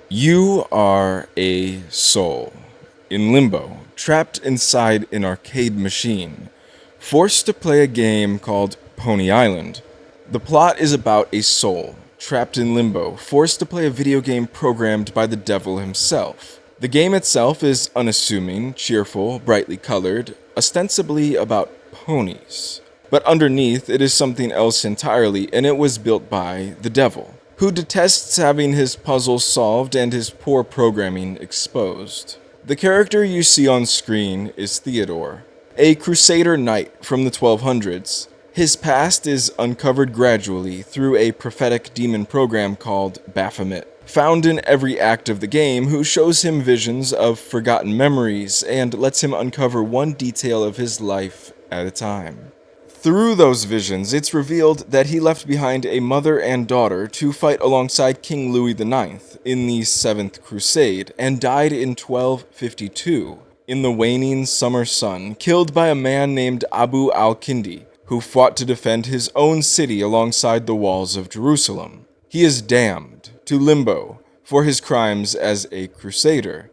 You are a soul in limbo, trapped inside an arcade machine, forced to play a game called Pony Island. The plot is about a soul trapped in limbo, forced to play a video game programmed by the devil himself. The game itself is unassuming, cheerful, brightly colored, ostensibly about ponies. But underneath, it is something else entirely, and it was built by the devil, who detests having his puzzles solved and his poor programming exposed. The character you see on screen is Theodore, a crusader knight from the 1200s. His past is uncovered gradually through a prophetic demon program called Baphomet, found in every act of the game, who shows him visions of forgotten memories and lets him uncover one detail of his life at a time. Through those visions, it's revealed that he left behind a mother and daughter to fight alongside King Louis the Ninth in the Seventh Crusade, and died in 1252 in the waning summer sun, killed by a man named Abu al-Kindi, who fought to defend his own city alongside the walls of Jerusalem. He is damned to limbo for his crimes as a crusader.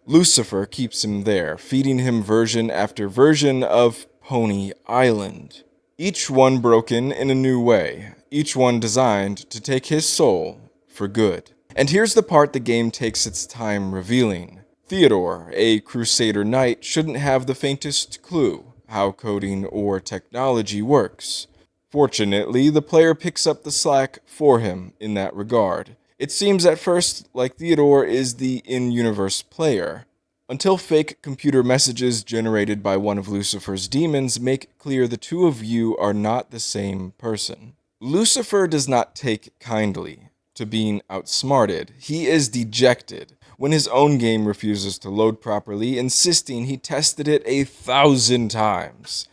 Lucifer keeps him there, feeding him version after version of Pony Island, each one broken in a new way, each one designed to take his soul for good. And here's the part the game takes its time revealing. Theodore, a crusader knight, shouldn't have the faintest clue how coding or technology works. Fortunately, the player picks up the slack for him in that regard. It seems at first like Theodore is the in-universe player, until fake computer messages generated by one of Lucifer's demons make clear the two of you are not the same person. Lucifer does not take kindly to being outsmarted. He is dejected when his own game refuses to load properly, insisting he tested it 1,000 times,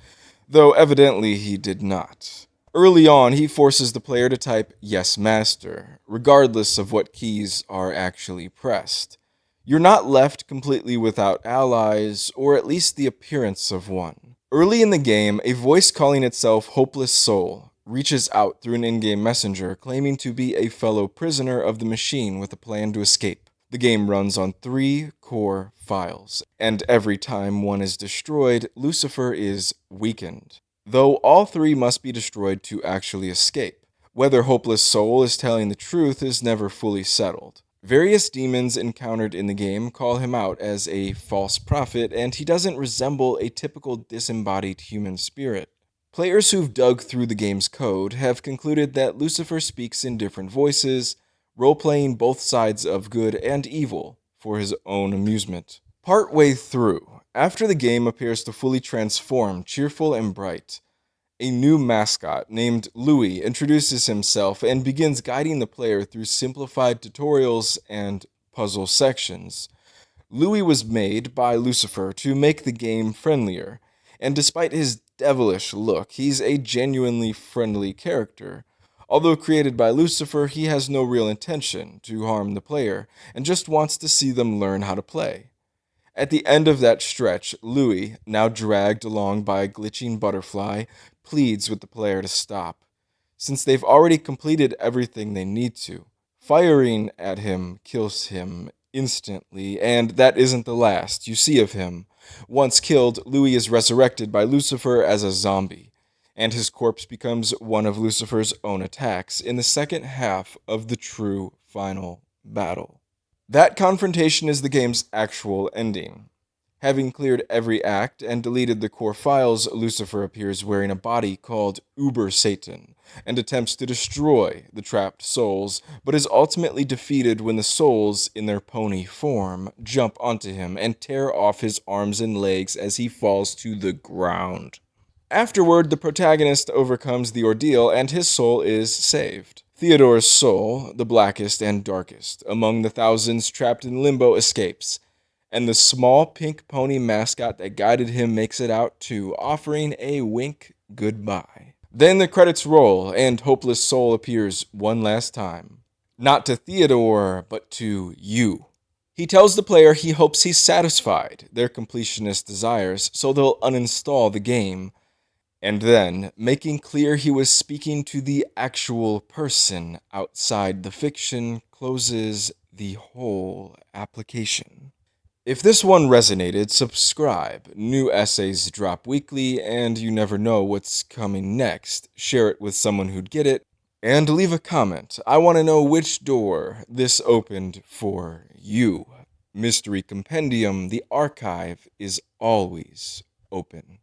though evidently he did not. Early on, he forces the player to type "Yes, Master," regardless of what keys are actually pressed. You're not left completely without allies, or at least the appearance of one. Early in the game, a voice calling itself Hopeless Soul reaches out through an in-game messenger, claiming to be a fellow prisoner of the machine with a plan to escape. The game runs on 3 core files, and every time one is destroyed, Lucifer is weakened, though all 3 must be destroyed to actually escape. Whether Hopeless Soul is telling the truth is never fully settled. Various demons encountered in the game call him out as a false prophet, and he doesn't resemble a typical disembodied human spirit. Players who've dug through the game's code have concluded that Lucifer speaks in different voices, role-playing both sides of good and evil for his own amusement. Partway through, after the game appears to fully transform, cheerful and bright, a new mascot named Louey introduces himself and begins guiding the player through simplified tutorials and puzzle sections. Louey was made by Lucifer to make the game friendlier, and despite his devilish look, he's a genuinely friendly character. Although created by Lucifer, he has no real intention to harm the player, and just wants to see them learn how to play. At the end of that stretch, Louis, now dragged along by a glitching butterfly, pleads with the player to stop, since they've already completed everything they need to. Firing at him kills him instantly, and that isn't the last you see of him. Once killed, Louis is resurrected by Lucifer as a zombie, and his corpse becomes one of Lucifer's own attacks in the second half of the true final battle. That confrontation is the game's actual ending. Having cleared every act and deleted the core files, Lucifer appears wearing a body called Uber Satan and attempts to destroy the trapped souls, but is ultimately defeated when the souls, in their pony form, jump onto him and tear off his arms and legs as he falls to the ground. Afterward, the protagonist overcomes the ordeal and his soul is saved. Theodore's soul, the blackest and darkest among the thousands trapped in limbo, escapes, and the small pink pony mascot that guided him makes it out too, offering a wink goodbye. Then the credits roll, and Hopeless Soul appears one last time. Not to Theodore, but to you. He tells the player he hopes he's satisfied their completionist desires, so they'll uninstall the game. And then, making clear he was speaking to the actual person outside the fiction, closes the whole application. If this one resonated, subscribe. New essays drop weekly, and you never know what's coming next. Share it with someone who'd get it, and leave a comment. I want to know which door this opened for you. Mystery Compendium, the archive is always open.